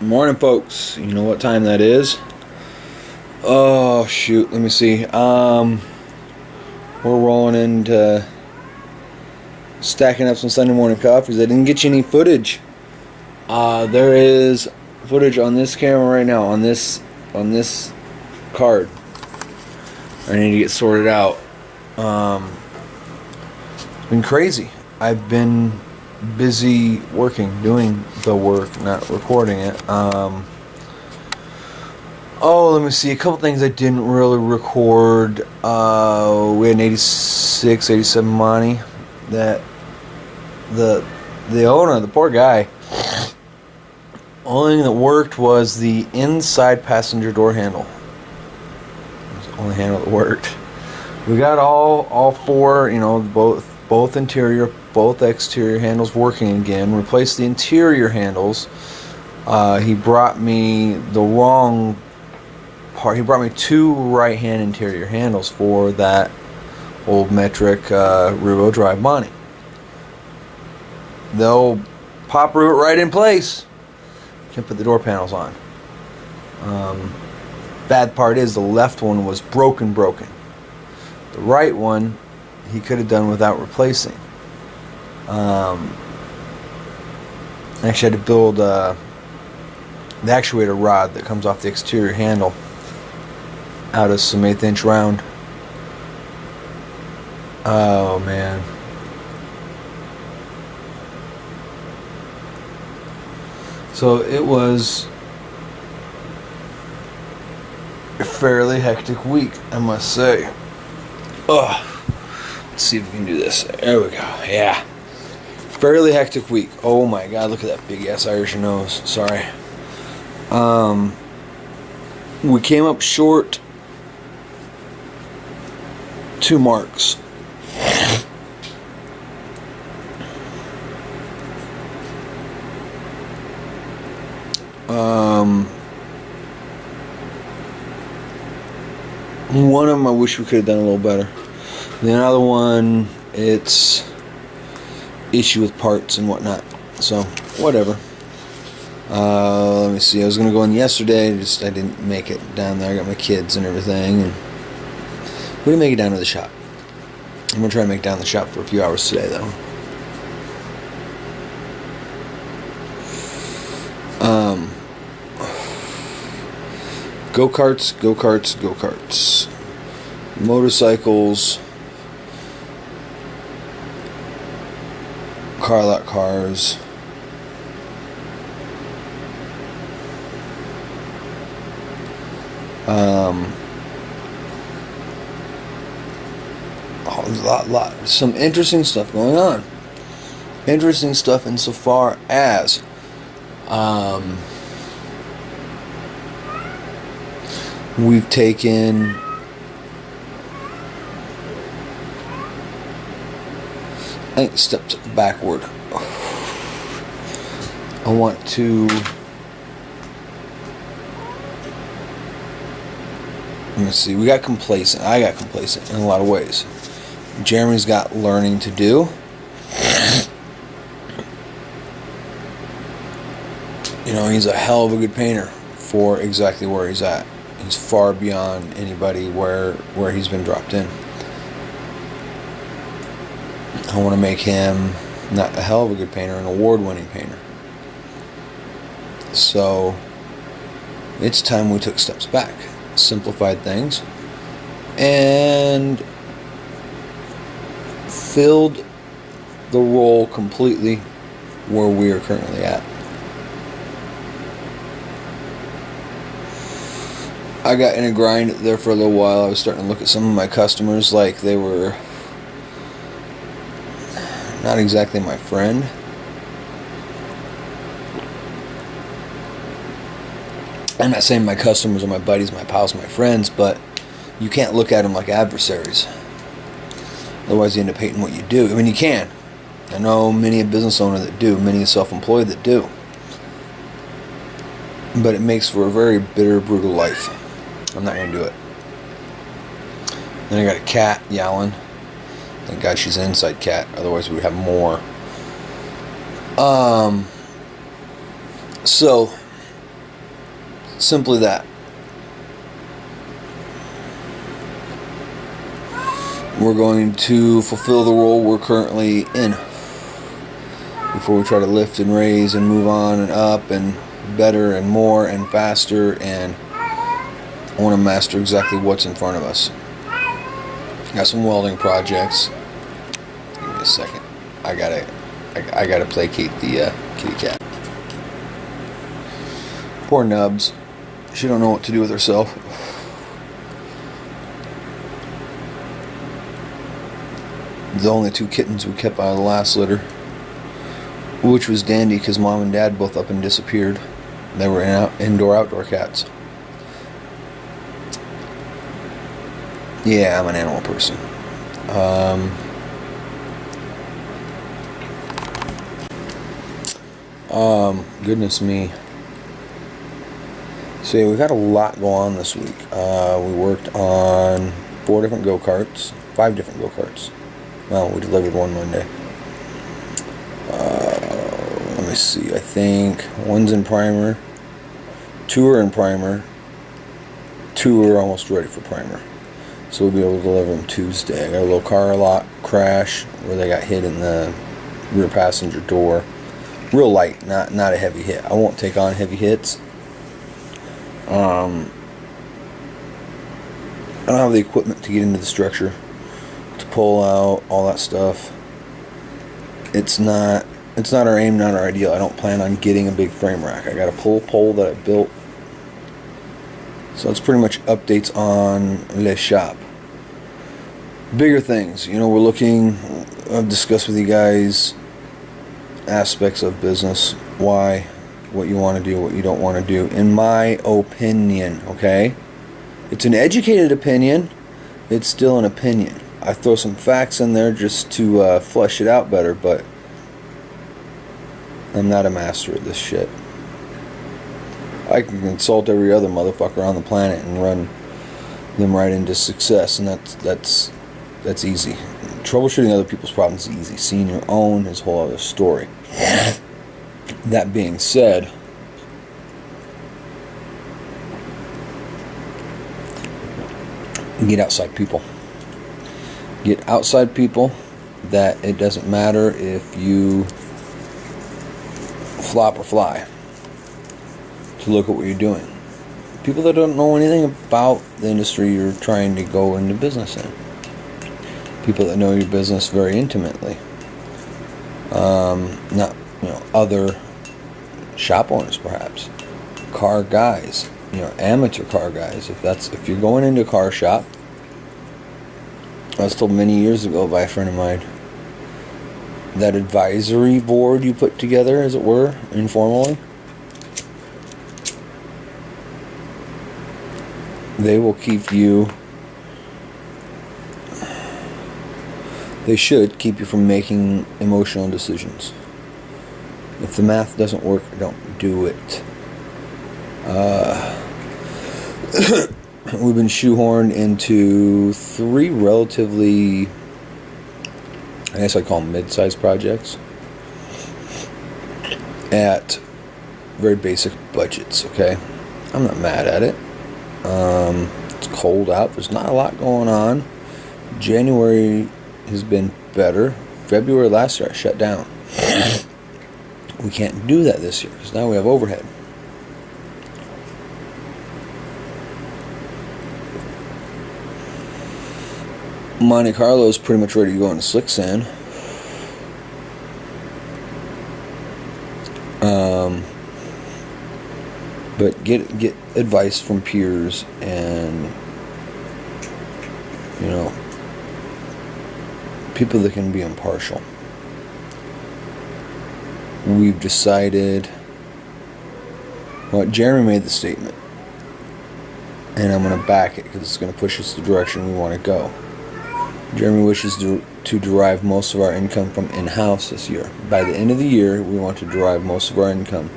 Morning, folks. You know what time that is? Oh, shoot. Let me see. We're rolling into stacking up some Sunday morning coffees. I didn't get you any footage. There is footage on this camera right now, on this card. I need to get sorted out. It's been crazy. I've been busy working, doing the work, not recording it. Let me see. A couple things I didn't really record. We had an 86, 87 Monty that the owner, the poor guy, only thing that worked was the inside passenger door handle. It was the only handle that worked. We got all four, both interior, both exterior handles working again. Replaced the interior handles. He brought me the wrong part. He brought me two right-hand interior handles for that old metric Revo Drive Monty. They'll pop root right in place. Can't put the door panels on. Bad part is the left one was broken. The right one he could have done without replacing. Actually, I had to build the actuator rod that comes off the exterior handle out of some 1/8 inch round. Oh man. So it was a fairly hectic week, I must say. Ugh. Let's see if we can do this. There we go. Yeah. Fairly hectic week. Oh my god, look at that big ass Irish nose. Sorry. We came up short 2 marks. One of them I wish we could have done a little better. The other one, it's issue with parts and whatnot. So, whatever. Let me see. I was going to go in yesterday. I didn't make it down there. I got my kids and everything. And we didn't make it down to the shop. I'm going to try to make it down to the shop for a few hours today, though. Go-karts. Motorcycles. Car lot cars. Some interesting stuff going on. Interesting stuff insofar as we've taken steps backward. I want to let me see. We got complacent. I got complacent in a lot of ways. Jeremy's got learning to do. He's a hell of a good painter for exactly where he's at. He's far beyond anybody where he's been dropped in. I want to make him not a hell of a good painter, an award-winning painter. So it's time we took steps back, simplified things, and filled the role completely where we are currently at. I got in a grind there for a little while. I was starting to look at some of my customers like they were not exactly my friend. I'm not saying my customers are my buddies, my pals, my friends, but you can't look at them like adversaries. Otherwise you end up hating what you do. I mean, you can. I know many a business owner that do, many a self-employed that do. But it makes for a very bitter, brutal life. I'm not going to do it. Then I got a cat yowling. Thank God she's an inside cat. Otherwise we would have more. So Simply that. We're going to fulfill the role we're currently in before we try to lift and raise and move on and up and better and more and faster, and I want to master exactly what's in front of us. Got some welding projects. Give me a second. I gotta placate the kitty cat. Poor Nubs. She don't know what to do with herself. The only 2 kittens we kept out of the last litter, which was dandy because mom and dad both up and disappeared. They were indoor-outdoor cats. Yeah, I'm an animal person. Goodness me. So yeah, we got a lot going on this week. We worked on 4 different go-karts, 5 different go-karts. Well, we delivered one Monday. Let me see. I think 1's in primer, 2 are in primer, 2 are almost ready for primer. So we'll be able to deliver them Tuesday. I got a little car lot crash where they got hit in the rear passenger door. Real light, not a heavy hit. I won't take on heavy hits. I don't have the equipment to get into the structure, to pull out all that stuff. It's not our aim, not our ideal. I don't plan on getting a big frame rack. I got a pull pole that I built. So it's pretty much updates on Le Shop. Bigger things, we're looking. I've discussed with you guys aspects of business, why, what you want to do, what you don't want to do, in my opinion, okay? It's an educated opinion. It's still an opinion. I throw some facts in there just to flesh it out better, but I'm not a master at this shit. I can consult every other motherfucker on the planet and run them right into success, and that's easy. Troubleshooting other people's problems is easy. Seeing your own is a whole other story. That being said, get outside people. Get outside people that it doesn't matter if you flop or fly, to look at what you're doing. People that don't know anything about the industry you're trying to go into business in. People that know your business very intimately. Not, other shop owners perhaps. Car guys, amateur car guys. If you're going into a car shop, I was told many years ago by a friend of mine, that advisory board you put together, as it were, informally, they will keep you, they should keep you from making emotional decisions. If the math doesn't work, don't do it. We've been shoehorned into 3 relatively, I guess I'd call them mid-sized projects, at very basic budgets, okay? I'm not mad at it. It's cold out. There's not a lot going on. January has been better. February last year I shut down. We can't do that this year because now we have overhead. Monte Carlo is pretty much ready to go into slick sand. But get advice from peers and people that can be impartial. We've decided, Jeremy made the statement, and I'm going to back it because it's going to push us the direction we want to go. Jeremy wishes to derive most of our income from in-house this year. By the end of the year, we want to derive most of our income.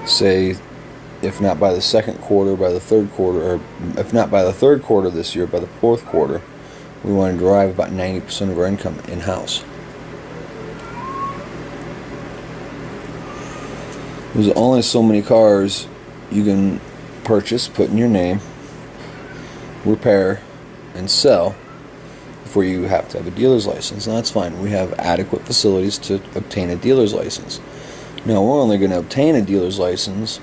Say, if not by the second quarter, by the third quarter, or if not by the third quarter this year, by the fourth quarter, we want to derive about 90% of our income in-house. There's only so many cars you can purchase, put in your name, repair, and sell before you have to have a dealer's license. And that's fine. We have adequate facilities to obtain a dealer's license. Now, we're only going to obtain a dealer's license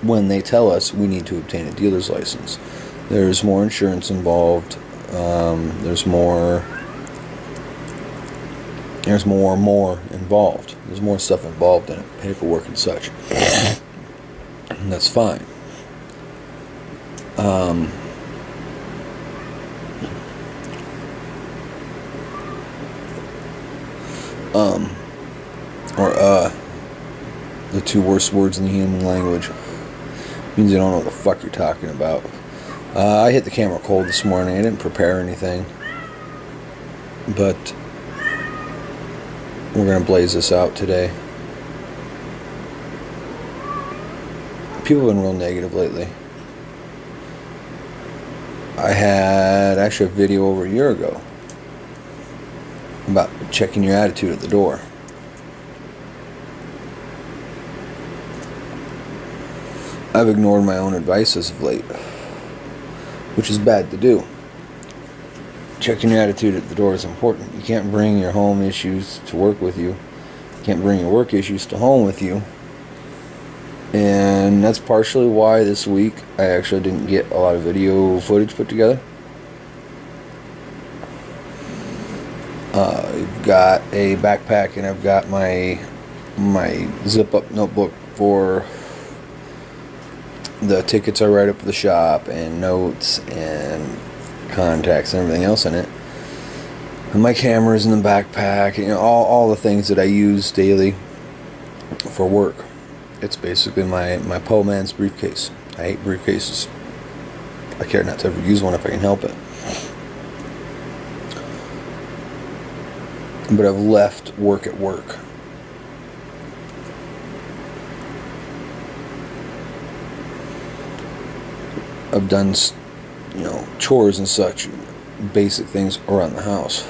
when they tell us we need to obtain a dealer's license. There's more insurance involved. There's more involved. There's more stuff involved in it, paperwork and such. And that's fine. The two worst words in the human language. Means you don't know what the fuck you're talking about. I hit the camera cold this morning. I didn't prepare anything. But we're going to blaze this out today. People have been real negative lately. I had actually a video over a year ago about checking your attitude at the door. I've ignored my own advice as of late, which is bad to do. Checking your attitude at the door is important. You can't bring your home issues to work with you. You can't bring your work issues to home with you. And that's partially why this week I actually didn't get a lot of video footage put together. I've got a backpack and I've got my zip-up notebook for the tickets I write up for the shop and notes and contacts and everything else in it. And my camera's in the backpack, you know, all the things that I use daily for work. It's basically my po man's briefcase. I hate briefcases. I care not to ever use one if I can help it. But I've left work at work. I've done, chores and such, basic things around the house.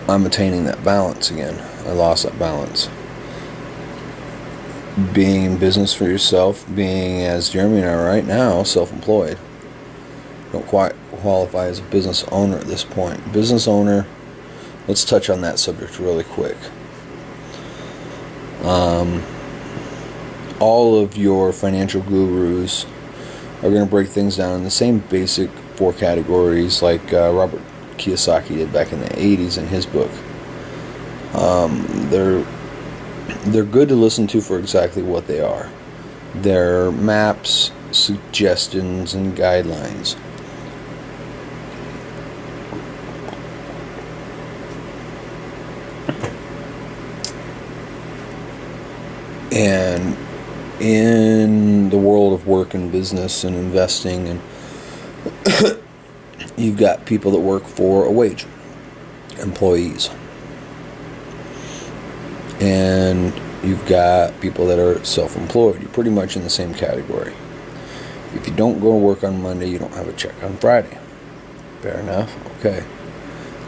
I'm attaining that balance again. I lost that balance. Being in business for yourself, being, as Jeremy and I are right now, self-employed. Don't quite qualify as a business owner at this point. Business owner, let's touch on that subject really quick. All of your financial gurus are going to break things down in the same basic 4 categories like Robert Kiyosaki did back in the 80s in his book. They're good to listen to for exactly what they are. They're maps, suggestions, and guidelines. And in the world of work and business and investing, and you've got people that work for a wage, employees. And you've got people that are self-employed. You're pretty much in the same category. If you don't go to work on Monday, you don't have a check on Friday. Fair enough? Okay.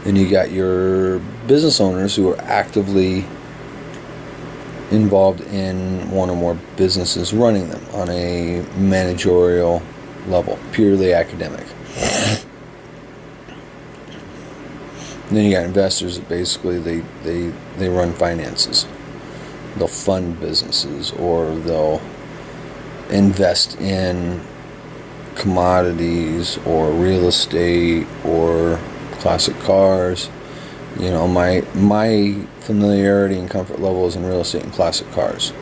Then you got your business owners who are actively involved in one or more businesses, running them on a managerial level, purely academic. And then you got investors that basically they run finances. They'll fund businesses, or they'll invest in commodities or real estate or classic cars. My familiarity and comfort level is in real estate and classic cars.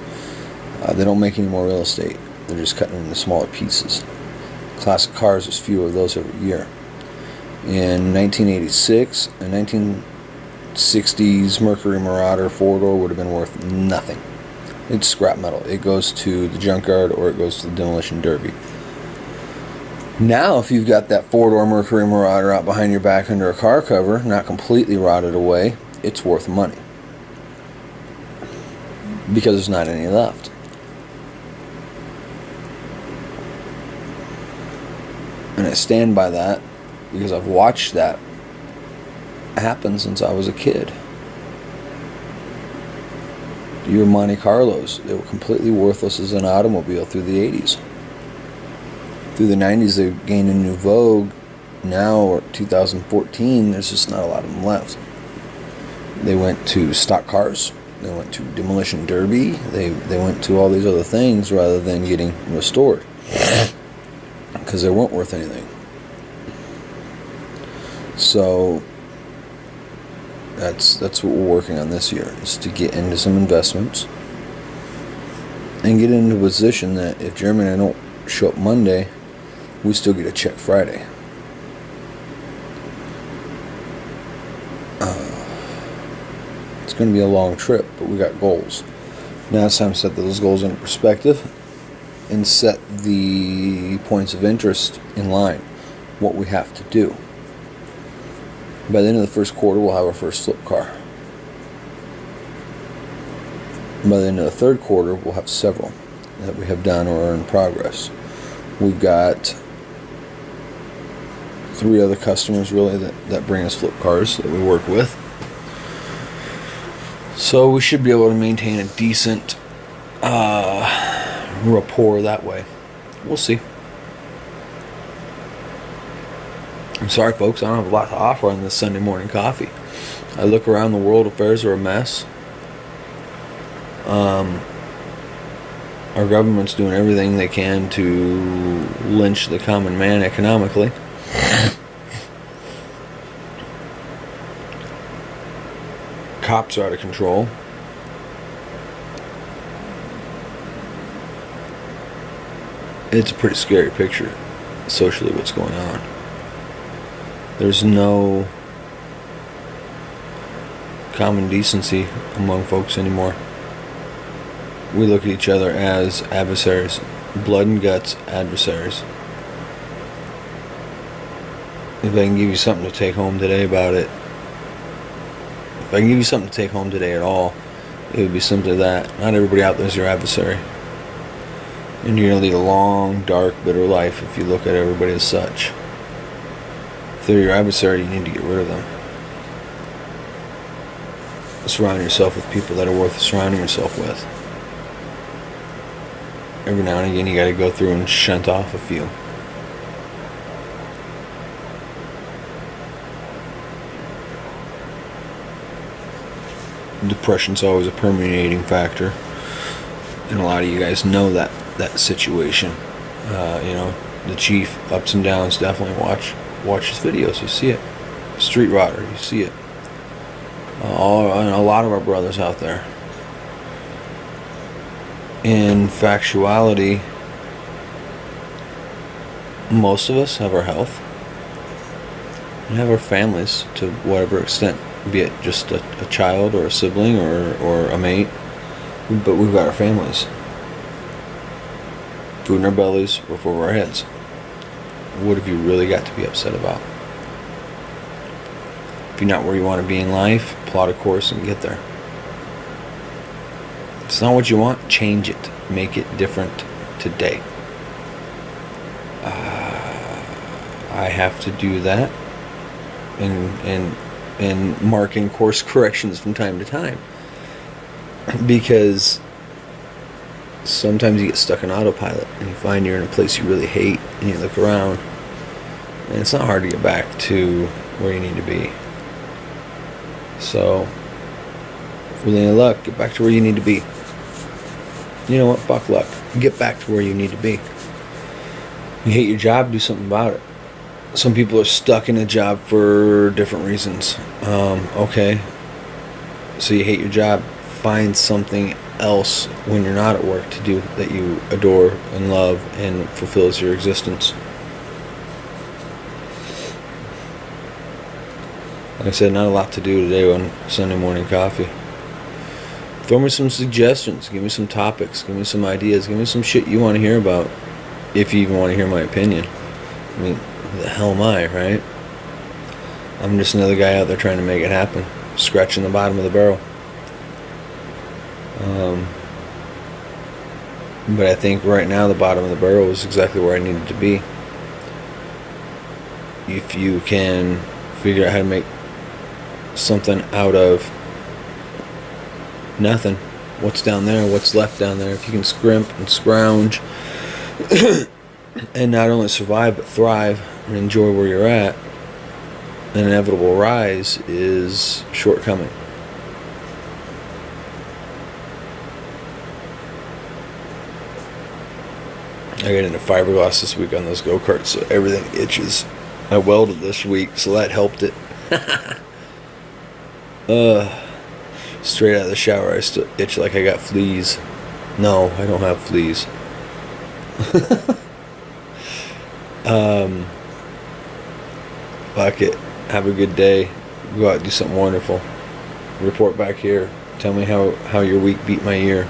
They don't make any more real estate. They're just cutting it into smaller pieces. Classic cars, there's fewer of those every year. In 1986, a 1960s Mercury Marauder 4-door would have been worth nothing. It's scrap metal. It goes to the junkyard or it goes to the demolition derby. Now, if you've got that 4-door Mercury Marauder out behind your back under a car cover, not completely rotted away, it's worth money. Because there's not any left. And I stand by that because I've watched that happen since I was a kid. your Monte Carlos. They were completely worthless as an automobile through the 80s. Through the 90s, they gained a new vogue. Now, or 2014, there's just not a lot of them left. They went to stock cars. They went to demolition derby. They went to all these other things rather than getting restored, because they weren't worth anything. So that's what we're working on this year, is to get into some investments and get into a position that if Jeremy and I don't show up Monday, we still get a check Friday. It's going to be a long trip, but we got goals. Now it's time to set those goals into perspective and set the points of interest in line, what we have to do. By the end of the first quarter, we'll have our first flip car. By the end of the third quarter, we'll have several that we have done or are in progress. We've got 3 other customers really that bring us flip cars that we work with. So we should be able to maintain a decent rapport that way. We'll see. I'm sorry, folks, I don't have a lot to offer on this Sunday morning coffee. I look around, the world affairs are a mess. Our government's doing everything they can to lynch the common man economically. Cops are out of control. It's a pretty scary picture, socially, what's going on. There's no common decency among folks anymore. We look at each other as adversaries, blood and guts adversaries. If I can give you something to take home today about it, if I can give you something to take home today at all, it would be simply that. Not everybody out there is your adversary. And you're going to lead a long, dark, bitter life if you look at everybody as such. If they're your adversary, you need to get rid of them. Surround yourself with people that are worth surrounding yourself with. Every now and again, you got to go through and shunt off a few. Depression's always a permeating factor, and a lot of you guys know that situation. The Chief, ups and downs. Definitely watch his videos. You see it. Street Rodder, you see it. And a lot of our brothers out there. In factuality, most of us have our health and have our families to whatever extent, be it just a child or a sibling or a mate, but we've got our families. Food in our bellies, roof over our heads. What have you really got to be upset about? If you're not where you want to be in life, plot a course and get there. If it's not what you want, change it. Make it different today. I have to do that and marking course corrections from time to time, because sometimes you get stuck in autopilot and you find you're in a place you really hate and you look around and it's not hard to get back to where you need to be. So with any luck, get back to where you need to be. You know what, fuck luck, get back to where you need to be. You hate your job, do something about it. Some people are stuck in a job for different reasons. Okay, so you hate your job, find something else when you're not at work to do that you adore and love and fulfills your existence. Like I said, not a lot to do today on Sunday morning coffee. Throw me some suggestions, give me some topics, give me some ideas, give me some shit you want to hear about, if you even want to hear my opinion. I mean, who the hell am I, right? I'm just another guy out there trying to make it happen, scratching the bottom of the barrel. But I think right now the bottom of the barrel is exactly where I needed to be. If you can figure out how to make something out of nothing, what's down there, what's left down there. If you can scrimp and scrounge and not only survive but thrive and enjoy where you're at, an inevitable rise is shortcoming. I got into fiberglass this week on those go-karts, so everything itches. I welded this week, so that helped it. Straight out of the shower, I still itch like I got fleas. No, I don't have fleas. Fuck it. Have a good day. Go out and do something wonderful. Report back here. Tell me how your week beat my year.